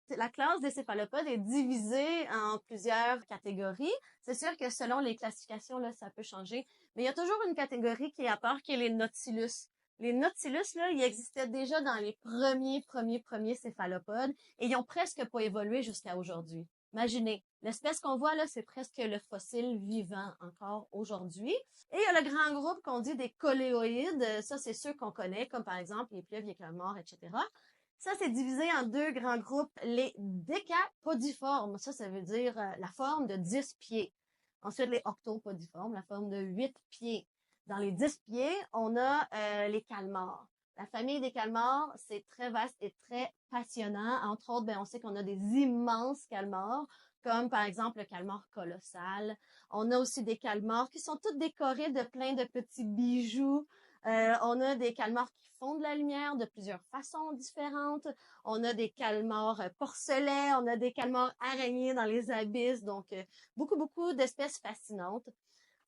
La classe des céphalopodes est divisée en plusieurs catégories. C'est sûr que selon les classifications, là, ça peut changer. Mais il y a toujours une catégorie qui est à part, qui est les Nautilus. Les Nautilus, là, ils existaient déjà dans les premiers céphalopodes et ils ont presque pas évolué jusqu'à aujourd'hui. Imaginez, l'espèce qu'on voit là, c'est presque le fossile vivant encore aujourd'hui. Et il y a le grand groupe qu'on dit des coléoïdes. Ça, c'est ceux qu'on connaît, comme par exemple les pieuvres, les calmars, etc. Ça, c'est divisé en deux grands groupes. Les décapodiformes, ça veut dire la forme de 10 pieds. Ensuite, les octopodiformes, la forme de 8 pieds. Dans les 10 pieds, on a les calmars. La famille des calmars, c'est très vaste et très passionnant. Entre autres, ben, on sait qu'on a des immenses calmars, comme par exemple le calmar colossal. On a aussi des calmars qui sont tous décorés de plein de petits bijoux. On a des calmars qui font de la lumière de plusieurs façons différentes. On a des calmars porcelets, on a des calmars araignées dans les abysses. Donc, beaucoup d'espèces fascinantes.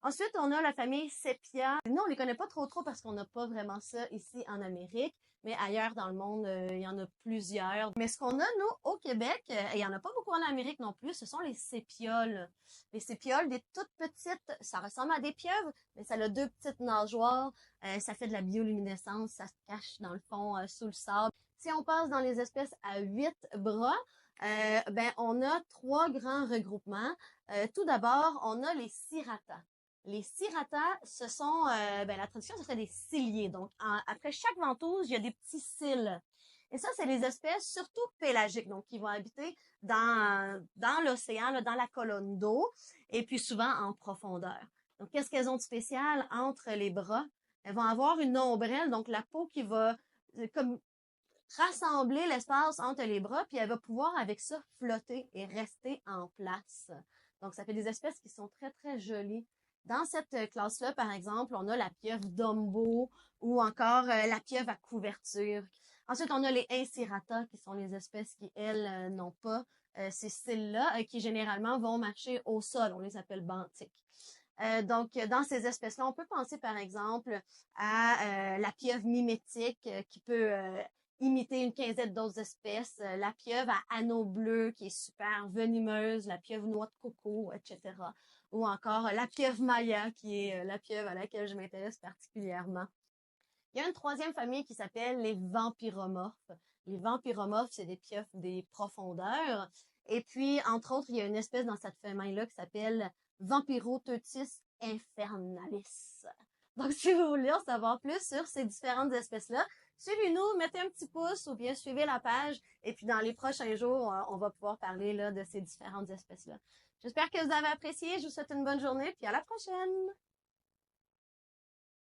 Ensuite, on a la famille Sepia. Nous, on les connaît pas trop parce qu'on n'a pas vraiment ça ici en Amérique, mais ailleurs dans le monde, il y en a plusieurs. Mais ce qu'on a, nous, au Québec, et il y en a pas beaucoup en Amérique non plus, ce sont les sépioles. Les sépioles, des toutes petites, ça ressemble à des pieuvres, mais ça a deux petites nageoires, ça fait de la bioluminescence, ça se cache dans le fond, sous le sable. Si on passe dans les espèces à 8 bras, ben on a 3 grands regroupements. Tout d'abord, on a les cirrata. Les cirrata, ce sont, ben, la traduction, ce serait des ciliés. Donc, après chaque ventouse, il y a des petits cils. Et ça, c'est les espèces surtout pélagiques, donc qui vont habiter dans l'océan, dans la colonne d'eau, et puis souvent en profondeur. Donc, qu'est-ce qu'elles ont de spécial entre les bras? Elles vont avoir une ombrelle, donc la peau qui va comme rassembler l'espace entre les bras, puis elle va pouvoir avec ça flotter et rester en place. Donc, ça fait des espèces qui sont très jolies. Dans cette classe-là, par exemple, on a la pieuvre d'Ombo ou encore la pieuvre à couverture. Ensuite, on a les incirata, qui sont les espèces qui, elles, n'ont pas ces cils-là, qui généralement vont marcher au sol. On les appelle benthiques. Donc, dans ces espèces-là, on peut penser, par exemple, à la pieuvre mimétique qui peut imiter une quinzaine d'autres espèces, la pieuvre à anneaux bleus qui est super venimeuse, la pieuvre noix de coco, etc. Ou encore la pieuvre maya qui est la pieuvre à laquelle je m'intéresse particulièrement. Il y a une troisième famille qui s'appelle les vampiromorphes. Les vampiromorphes, c'est des pieuvres des profondeurs. Et puis, entre autres, il y a une espèce dans cette famille-là qui s'appelle Vampiroteuthis infernalis. Donc, si vous voulez en savoir plus sur ces différentes espèces-là, suivez-nous, mettez un petit pouce ou bien suivez la page. Et puis, dans les prochains jours, on va pouvoir parler là, de ces différentes espèces-là. J'espère que vous avez apprécié. Je vous souhaite une bonne journée, puis à la prochaine!